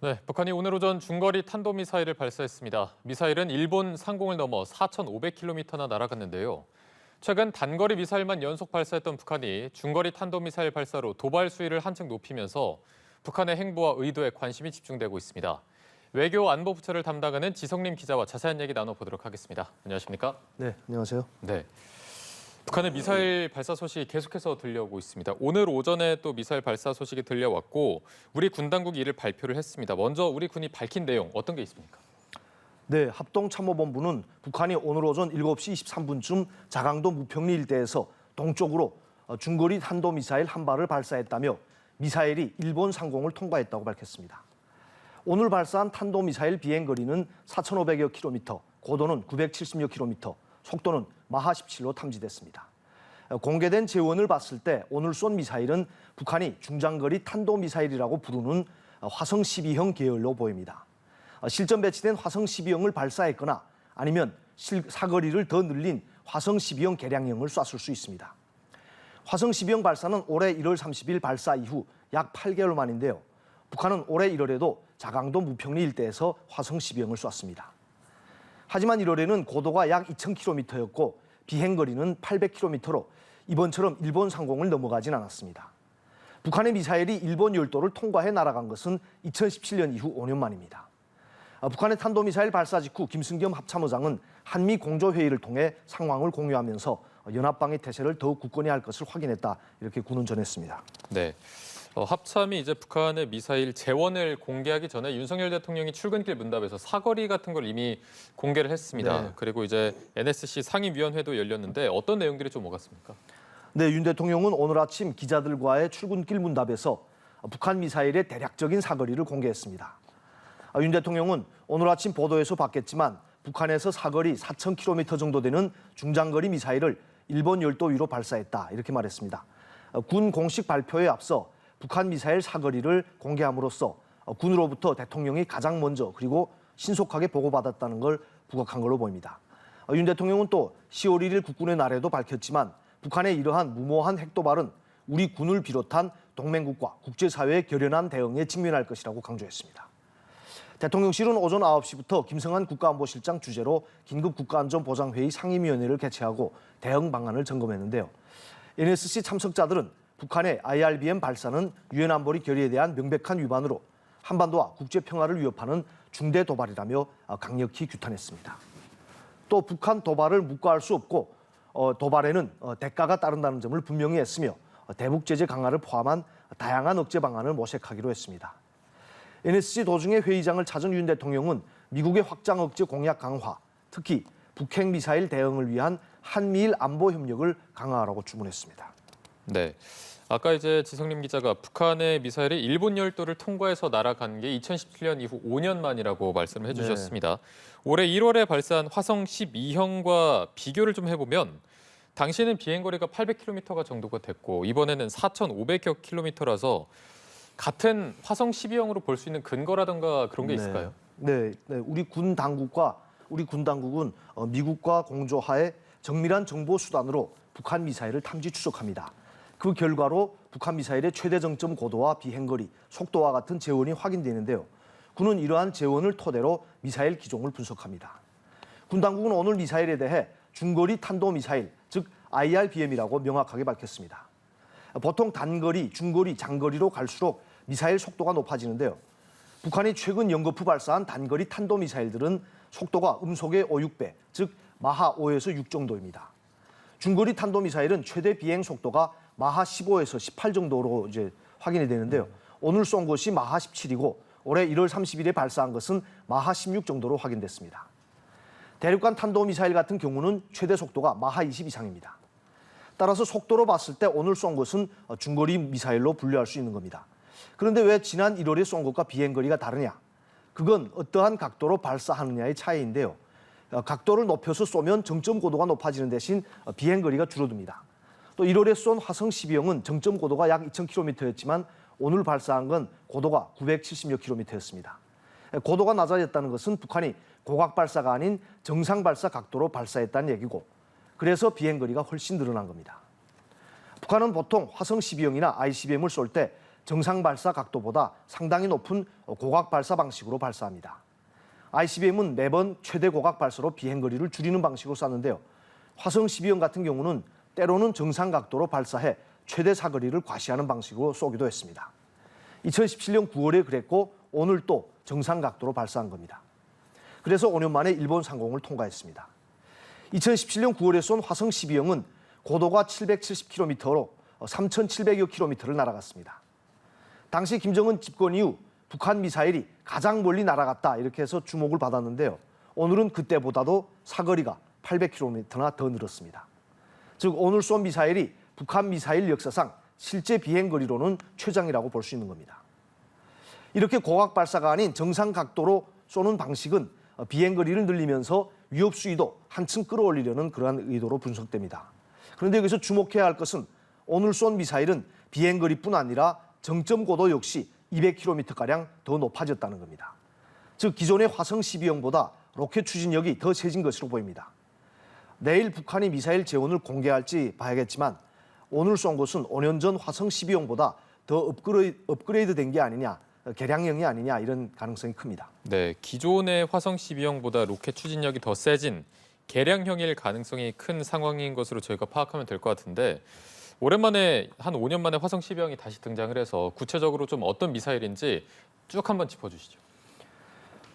네, 북한이 오늘 오전 중거리 탄도미사일을 발사했습니다. 미사일은 일본 상공을 넘어 4,500km나 날아갔는데요. 최근 단거리 미사일만 연속 발사했던 북한이 중거리 탄도미사일 발사로 도발 수위를 한층 높이면서 북한의 행보와 의도에 관심이 집중되고 있습니다. 외교 안보부처를 담당하는 지성림 기자와 자세한 얘기 나눠보도록 하겠습니다. 안녕하십니까? 네, 안녕하세요. 네. 북한의 미사일 발사 소식이 계속해서 들려오고 있습니다. 오늘 오전에 또 미사일 발사 소식이 들려왔고 우리 군 당국이 이를 발표를 했습니다. 먼저 우리 군이 밝힌 내용 어떤 게 있습니까? 네, 합동참모본부는 북한이 오늘 오전 7시 23분쯤 자강도 무평리 일대에서 동쪽으로 중거리 탄도미사일 한 발을 발사했다며 미사일이 일본 상공을 통과했다고 밝혔습니다. 오늘 발사한 탄도미사일 비행거리는 4,500여 킬로미터, 고도는 970여 킬로미터, 속도는 마하 17로 탐지됐습니다. 공개된 재원을 봤을 때 오늘 쏜 미사일은 북한이 중장거리 탄도미사일이라고 부르는 화성 12형 계열로 보입니다. 실전 배치된 화성 12형을 발사했거나 아니면 사거리를 더 늘린 화성 12형 개량형을 쐈을 수 있습니다. 화성 12형 발사는 올해 1월 30일 발사 이후 약 8개월 만인데요. 북한은 올해 1월에도 자강도 무평리 일대에서 화성 12형을 쐈습니다. 하지만 1월에는 고도가 약 2,000km였고 비행거리는 800km로 이번처럼 일본 상공을 넘어가진 않았습니다. 북한의 미사일이 일본 열도를 통과해 날아간 것은 2017년 이후 5년 만입니다. 북한의 탄도미사일 발사 직후 김승겸 합참의장은 한미 공조회의를 통해 상황을 공유하면서 연합방위 태세를 더욱 굳건히 할 것을 확인했다, 이렇게 군은 전했습니다. 네. 합참이 이제 북한의 미사일 재원을 공개하기 전에 윤석열 대통령이 출근길 문답에서 사거리 같은 걸 이미 공개를 했습니다. 네. 그리고 이제 NSC 상임위원회도 열렸는데 어떤 내용들이 좀 오갔습니까? 네, 윤 대통령은 오늘 아침 기자들과의 출근길 문답에서 북한 미사일의 대략적인 사거리를 공개했습니다. 윤 대통령은 오늘 아침 보도에서 봤겠지만 북한에서 사거리 4,000km 정도 되는 중장거리 미사일을 일본 열도 위로 발사했다, 이렇게 말했습니다. 군 공식 발표에 앞서 북한 미사일 사거리를 공개함으로써 군으로부터 대통령이 가장 먼저 그리고 신속하게 보고받았다는 걸 부각한 걸로 보입니다. 윤 대통령은 또 10월 1일 국군의 날에도 밝혔지만 북한의 이러한 무모한 핵도발은 우리 군을 비롯한 동맹국과 국제사회의 결연한 대응에 직면할 것이라고 강조했습니다. 대통령실은 오전 9시부터 김성한 국가안보실장 주재로 긴급 국가안전보장회의 상임위원회를 개최하고 대응 방안을 점검했는데요. NSC 참석자들은 북한의 IRBM 발사는 유엔 안보리 결의에 대한 명백한 위반으로 한반도와 국제 평화를 위협하는 중대 도발이라며 강력히 규탄했습니다. 또 북한 도발을 묵과할 수 없고 도발에는 대가가 따른다는 점을 분명히 했으며 대북 제재 강화를 포함한 다양한 억제 방안을 모색하기로 했습니다. NSC 도중에 회의장을 찾은 윤 대통령은 미국의 확장 억제 공약 강화, 특히 북핵 미사일 대응을 위한 한미일 안보 협력을 강화하라고 주문했습니다. 네. 아까 이제 지성림 기자가 북한의 미사일이 일본 열도를 통과해서 날아간 게 2017년 이후 5년 만이라고 말씀을 해주셨습니다. 올해 1월에 발사한 화성 12형과 비교를 좀 해보면 당시에는 비행거리가 800km가 정도가 됐고 이번에는 4,500여 킬로미터라서 같은 화성 12형으로 볼 수 있는 근거라든가 그런 게 있을까요? 네. 우리 군 당국은 미국과 공조하에 정밀한 정보 수단으로 북한 미사일을 탐지 추적합니다. 그 결과로 북한 미사일의 최대 정점 고도와 비행거리, 속도와 같은 재원이 확인되는데요. 군은 이러한 재원을 토대로 미사일 기종을 분석합니다. 군 당국은 오늘 미사일에 대해 중거리 탄도미사일, 즉 IRBM이라고 명확하게 밝혔습니다. 보통 단거리, 중거리, 장거리로 갈수록 미사일 속도가 높아지는데요. 북한이 최근 연거푸 발사한 단거리 탄도미사일들은 속도가 음속의 5, 6배, 즉 마하 5에서 6 정도입니다. 중거리 탄도미사일은 최대 비행 속도가 마하 15에서 18 정도로 이제 확인이 되는데요. 오늘 쏜 것이 마하 17이고 올해 1월 30일에 발사한 것은 마하 16 정도로 확인됐습니다. 대륙간 탄도미사일 같은 경우는 최대 속도가 마하 20 이상입니다. 따라서 속도로 봤을 때 오늘 쏜 것은 중거리 미사일로 분류할 수 있는 겁니다. 그런데 왜 지난 1월에 쏜 것과 비행거리가 다르냐? 그건 어떠한 각도로 발사하느냐의 차이인데요. 각도를 높여서 쏘면 정점 고도가 높아지는 대신 비행거리가 줄어듭니다. 또 1월에 쏜 화성 12형은 정점 고도가 약 2,000km였지만 오늘 발사한 건 고도가 970여 km였습니다. 고도가 낮아졌다는 것은 북한이 고각 발사가 아닌 정상 발사 각도로 발사했다는 얘기고 그래서 비행거리가 훨씬 늘어난 겁니다. 북한은 보통 화성 12형이나 ICBM을 쏠 때 정상 발사 각도보다 상당히 높은 고각 발사 방식으로 발사합니다. ICBM은 매번 최대 고각 발사로 비행거리를 줄이는 방식으로 쐈는데요. 화성 12형 같은 경우는 때로는 정상 각도로 발사해 최대 사거리를 과시하는 방식으로 쏘기도 했습니다. 2017년 9월에 그랬고 오늘 또 정상 각도로 발사한 겁니다. 그래서 5년 만에 일본 상공을 통과했습니다. 2017년 9월에 쏜 화성 12형은 고도가 770km로 3,700여 km를 날아갔습니다. 당시 김정은 집권 이후 북한 미사일이 가장 멀리 날아갔다 이렇게 해서 주목을 받았는데요. 오늘은 그때보다도 사거리가 800km나 더 늘었습니다. 즉 오늘 쏜 미사일이 북한 미사일 역사상 실제 비행거리로는 최장이라고 볼 수 있는 겁니다. 이렇게 고각 발사가 아닌 정상 각도로 쏘는 방식은 비행거리를 늘리면서 위협 수위도 한층 끌어올리려는 그러한 의도로 분석됩니다. 그런데 여기서 주목해야 할 것은 오늘 쏜 미사일은 비행거리뿐 아니라 정점 고도 역시 200km가량 더 높아졌다는 겁니다. 즉 기존의 화성 12형보다 로켓 추진력이 더 세진 것으로 보입니다. 내일 북한이 미사일 재원을 공개할지 봐야겠지만 오늘 쏜 것은 5년 전 화성 12형보다 더 업그레이드된 게 아니냐, 개량형이 아니냐 이런 가능성이 큽니다. 네, 기존의 화성 12형보다 로켓 추진력이 더 세진 개량형일 가능성이 큰 상황인 것으로 저희가 파악하면 될 것 같은데 오랜만에 한 5년 만에 화성 12형이 다시 등장을 해서 구체적으로 좀 어떤 미사일인지 쭉 한번 짚어주시죠.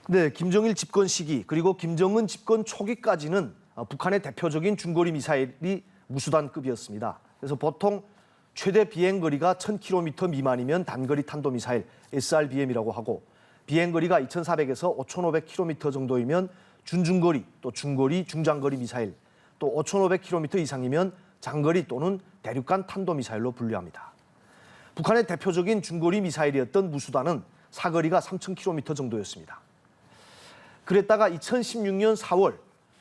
네, 김정일 집권 시기 그리고 김정은 집권 초기까지는 북한의 대표적인 중거리 미사일이 무수단급이었습니다. 그래서 보통 최대 비행거리가 1000km 미만이면 단거리 탄도미사일 SRBM이라고 하고 비행거리가 2400에서 5500km 정도이면 준중거리 또 중거리 중장거리 미사일 또 5500km 이상이면 장거리 또는 대륙간 탄도미사일로 분류합니다. 북한의 대표적인 중거리 미사일이었던 무수단은 사거리가 3000km 정도였습니다. 그랬다가 2016년 4월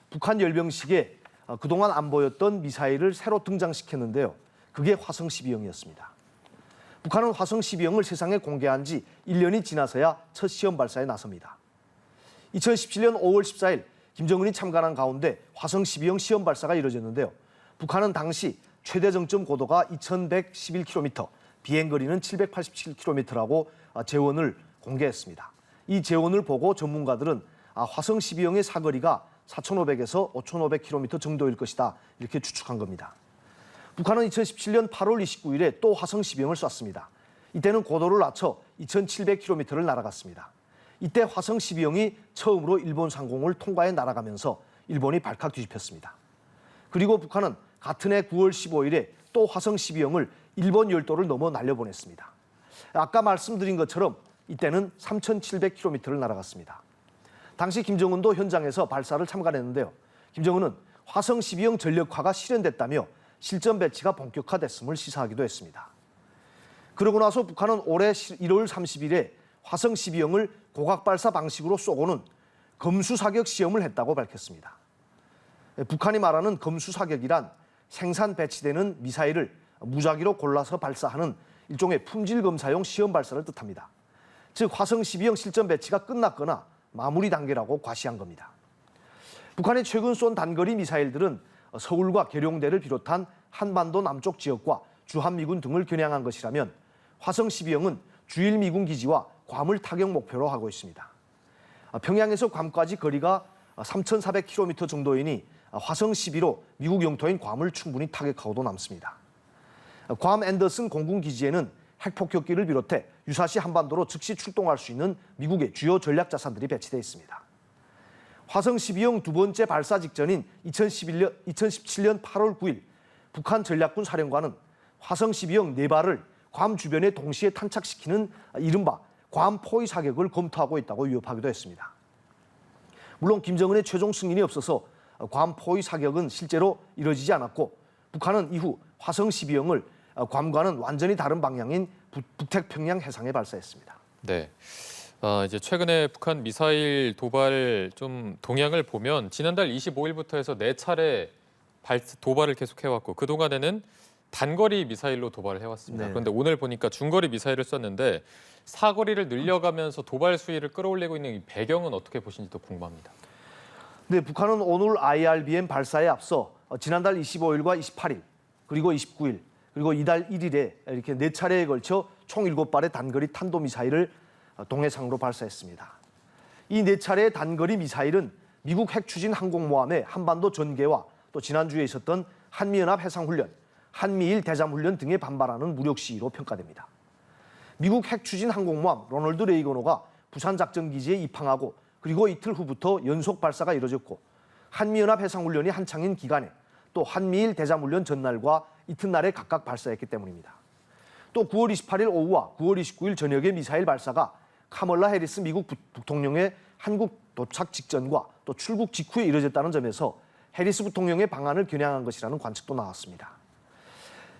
북한 열병식에 그동안 안 보였던 미사일을 새로 등장시켰는데요. 그게 화성 12형이었습니다. 북한은 화성 12형을 세상에 공개한 지 1년이 지나서야 첫 시험 발사에 나섭니다. 2017년 5월 14일 김정은이 참관한 가운데 화성 12형 시험 발사가 이루어졌는데요. 북한은 당시 최대 정점 고도가 2111km, 비행거리는 787km라고 재원을 공개했습니다. 이 재원을 보고 전문가들은 화성 12형의 사거리가 4,500에서 5,500km 정도일 것이다 이렇게 추측한 겁니다. 북한은 2017년 8월 29일에 또 화성 12형을 쐈습니다. 이때는 고도를 낮춰 2,700km를 날아갔습니다. 이때 화성 12형이 처음으로 일본 상공을 통과해 날아가면서 일본이 발칵 뒤집혔습니다. 그리고 북한은 같은 해 9월 15일에 또 화성 12형을 일본 열도를 넘어 날려보냈습니다. 아까 말씀드린 것처럼 이때는 3,700km를 날아갔습니다. 당시 김정은도 현장에서 발사를 참관했는데요. 김정은은 화성 12형 전력화가 실현됐다며 실전 배치가 본격화됐음을 시사하기도 했습니다. 그러고 나서 북한은 올해 1월 30일에 화성 12형을 고각 발사 방식으로 쏘고는 검수 사격 시험을 했다고 밝혔습니다. 북한이 말하는 검수 사격이란 생산 배치되는 미사일을 무작위로 골라서 발사하는 일종의 품질 검사용 시험 발사를 뜻합니다. 즉 화성 12형 실전 배치가 끝났거나 마무리 단계라고 과시한 겁니다. 북한이 최근 쏜 단거리 미사일들은 서울과 계룡대를 비롯한 한반도 남쪽 지역과 주한미군 등을 겨냥한 것이라면 화성 12형은 주일 미군 기지와 괌을 타격 목표로 하고 있습니다. 평양에서 괌까지 거리가 3,400km 정도이니 화성 12로 미국 영토인 괌을 충분히 타격하고도 남습니다. 괌 앤더슨 공군 기지에는 핵폭격기를 비롯해 유사시 한반도로 즉시 출동할 수 있는 미국의 주요 전략 자산들이 배치되어 있습니다. 화성 12형 두 번째 발사 직전인 2017년 8월 9일 북한 전략군 사령관은 화성 12형 4발을 괌 주변에 동시에 탄착시키는 이른바 괌 포위 사격을 검토하고 있다고 위협하기도 했습니다. 물론 김정은의 최종 승인이 없어서 괌 포위 사격은 실제로 이뤄지지 않았고 북한은 이후 화성 12형을 괌과는 완전히 다른 방향인 북태평양 해상에 발사했습니다. 네. 이제 최근에 북한 미사일 도발 좀 동향을 보면 지난달 25일부터 해서 4차례 도발을 계속해왔고 그동안에는 단거리 미사일로 도발을 해왔습니다. 네. 그런데 오늘 보니까 중거리 미사일을 쐈는데 사거리를 늘려가면서 도발 수위를 끌어올리고 있는 이 배경은 어떻게 보시는지도 궁금합니다. 네, 북한은 오늘 IRBM 발사에 앞서 지난달 25일과 28일 그리고 29일 그리고 이달 1일에 이렇게 4차례에 걸쳐 총 7발의 단거리 탄도미사일을 동해상으로 발사했습니다. 이 4차례의 단거리 미사일은 미국 핵추진 항공모함의 한반도 전개와 또 지난주에 있었던 한미연합 해상훈련, 한미일 대잠훈련 등에 반발하는 무력 시위로 평가됩니다. 미국 핵추진 항공모함 로널드 레이건 호가 부산 작전기지에 입항하고 그리고 이틀 후부터 연속 발사가 이뤄졌고 한미연합 해상훈련이 한창인 기간에 또 한미일 대잠훈련 전날과 이튿날에 각각 발사했기 때문입니다. 또 9월 28일 오후와 9월 29일 저녁에 미사일 발사가 카멀라 해리스 미국 부통령의 한국 도착 직전과 또 출국 직후에 이뤄졌다는 점에서 해리스 부통령의 방안을 겨냥한 것이라는 관측도 나왔습니다.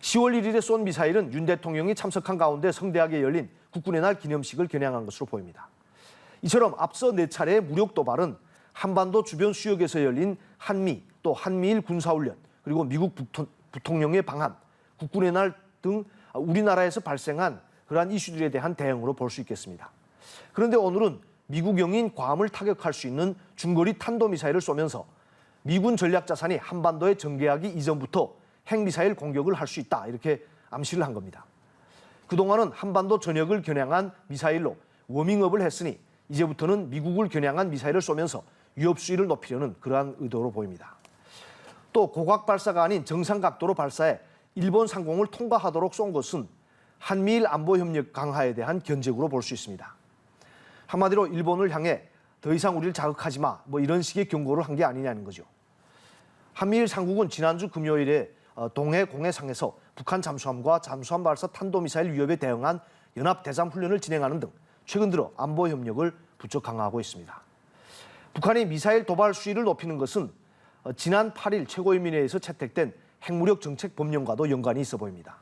10월 1일에 쏜 미사일은 윤 대통령이 참석한 가운데 성대하게 열린 국군의 날 기념식을 겨냥한 것으로 보입니다. 이처럼 앞서 4차례의 무력 도발은 한반도 주변 수역에서 열린 한미 또 한미일 군사훈련 그리고 미국 부통령의 방한, 국군의 날 등 우리나라에서 발생한 그러한 이슈들에 대한 대응으로 볼 수 있겠습니다. 그런데 오늘은 미국영인 괌을 타격할 수 있는 중거리 탄도미사일을 쏘면서 미군 전략자산이 한반도에 전개하기 이전부터 핵미사일 공격을 할 수 있다 이렇게 암시를 한 겁니다. 그동안은 한반도 전역을 겨냥한 미사일로 워밍업을 했으니 이제부터는 미국을 겨냥한 미사일을 쏘면서 위협 수위를 높이려는 그러한 의도로 보입니다. 또 고각 발사가 아닌 정상 각도로 발사해 일본 상공을 통과하도록 쏜 것은 한미일 안보 협력 강화에 대한 견적으로 볼 수 있습니다. 한마디로 일본을 향해 더 이상 우리를 자극하지 마 이런 식의 경고를 한 게 아니냐는 거죠. 한미일 상국은 지난주 금요일에 동해 공해상에서 북한 잠수함과 잠수함 발사 탄도미사일 위협에 대응한 연합 대잠 훈련을 진행하는 등 최근 들어 안보 협력을 부쩍 강화하고 있습니다. 북한이 미사일 도발 수위를 높이는 것은 지난 8일 최고인민회에서 채택된 핵무력 정책 법령과도 연관이 있어 보입니다.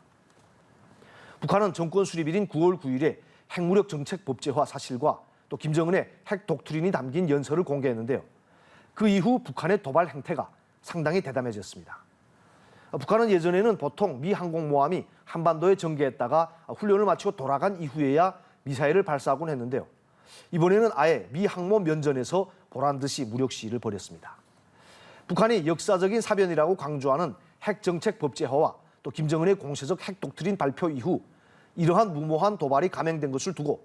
북한은 정권 수립일인 9월 9일에 핵무력 정책 법제화 사실과 또 김정은의 핵 독트린이 담긴 연설을 공개했는데요. 그 이후 북한의 도발 행태가 상당히 대담해졌습니다. 북한은 예전에는 보통 미 항공모함이 한반도에 전개했다가 훈련을 마치고 돌아간 이후에야 미사일을 발사하곤 했는데요. 이번에는 아예 미 항모 면전에서 보란 듯이 무력 시위를 벌였습니다. 북한이 역사적인 사변이라고 강조하는 핵정책 법제화와 또 김정은의 공세적 핵 독트린 발표 이후 이러한 무모한 도발이 감행된 것을 두고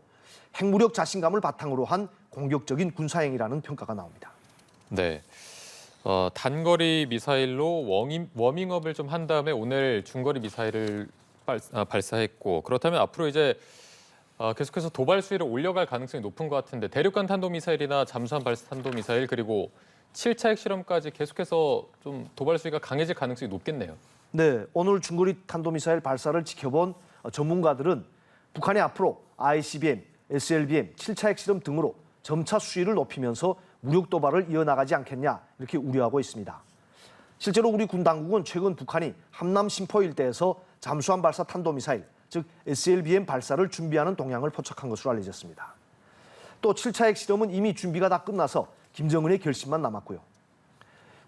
핵무력 자신감을 바탕으로 한 공격적인 군사행위라는 평가가 나옵니다. 네. 단거리 미사일로 워밍업을 좀 한 다음에 오늘 중거리 미사일을 발사했고 그렇다면 앞으로 이제 계속해서 도발 수위를 올려갈 가능성이 높은 것 같은데 대륙간 탄도미사일이나 잠수함 발사 탄도미사일 그리고 7차 핵실험까지 계속해서 좀 도발 수위가 강해질 가능성이 높겠네요. 네, 오늘 중거리 탄도미사일 발사를 지켜본 전문가들은 북한이 앞으로 ICBM, SLBM, 7차 핵실험 등으로 점차 수위를 높이면서 무력 도발을 이어나가지 않겠냐 이렇게 우려하고 있습니다. 실제로 우리 군 당국은 최근 북한이 함남 심포 일대에서 잠수함 발사 탄도미사일, 즉 SLBM 발사를 준비하는 동향을 포착한 것으로 알려졌습니다. 또 7차 핵실험은 이미 준비가 다 끝나서 김정은의 결심만 남았고요.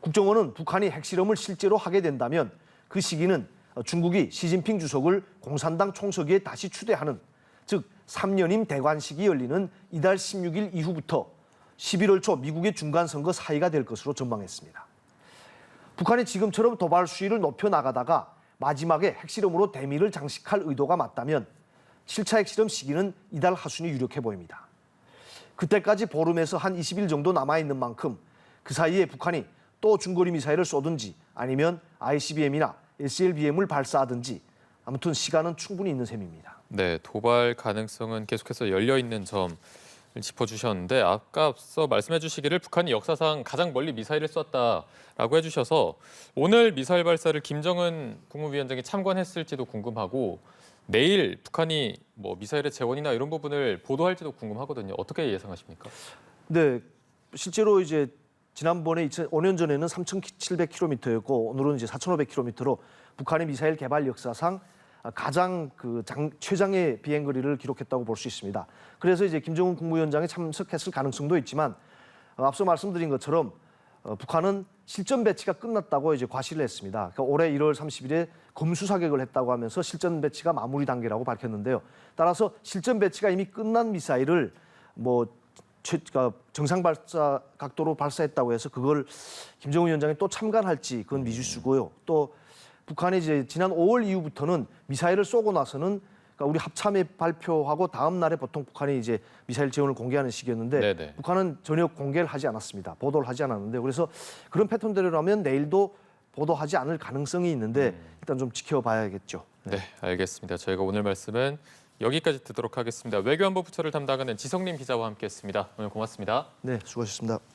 국정원은 북한이 핵실험을 실제로 하게 된다면 그 시기는 중국이 시진핑 주석을 공산당 총서기에 다시 추대하는 즉 3년임 대관식이 열리는 이달 16일 이후부터 11월 초 미국의 중간선거 사이가 될 것으로 전망했습니다. 북한이 지금처럼 도발 수위를 높여나가다가 마지막에 핵실험으로 대미를 장식할 의도가 맞다면 7차 핵실험 시기는 이달 하순이 유력해 보입니다. 그때까지 보름에서 한 20일 정도 남아있는 만큼 그 사이에 북한이 또 중거리 미사일을 쏘든지 아니면 ICBM이나 SLBM을 발사하든지 아무튼 시간은 충분히 있는 셈입니다. 네, 도발 가능성은 계속해서 열려 있는 점을 짚어주셨는데 앞서 말씀해 주시기를 북한이 역사상 가장 멀리 미사일을 쐈다라고 해주셔서 오늘 미사일 발사를 김정은 국무위원장이 참관했을지도 궁금하고 내일 북한이 미사일의 재원이나 이런 부분을 보도할지도 궁금하거든요. 어떻게 예상하십니까? 네, 실제로 이제 지난번에 5년 전에는 3,700km였고 오늘은 이제 4,500km로 북한의 미사일 개발 역사상 가장 최장의 비행거리를 기록했다고 볼 수 있습니다. 그래서 이제 김정은 국무위원장이 참석했을 가능성도 있지만 앞서 말씀드린 것처럼 북한은 실전 배치가 끝났다고 이제 과시를 했습니다. 그러니까 올해 1월 30일에 검수 사격을 했다고 하면서 실전 배치가 마무리 단계라고 밝혔는데요. 따라서 실전 배치가 이미 끝난 미사일을 정상 발사 각도로 발사했다고 해서 그걸 김정은 위원장이 또 참관할지 그건 미지수고요. 또 북한이 이제 지난 5월 이후부터는 미사일을 쏘고 나서는 그러니까 우리 합참이 발표하고 다음 날에 보통 북한이 이제 미사일 지원을 공개하는 시기였는데 네네. 북한은 전혀 공개를 하지 않았습니다. 보도를 하지 않았는데 그래서 그런 패턴대로라면 내일도 보도하지 않을 가능성이 있는데 일단 좀 지켜봐야겠죠. 네, 알겠습니다. 저희가 오늘 말씀은 여기까지 듣도록 하겠습니다. 외교안보 부처를 담당하는 지성림 기자와 함께했습니다. 오늘 고맙습니다. 네, 수고하셨습니다.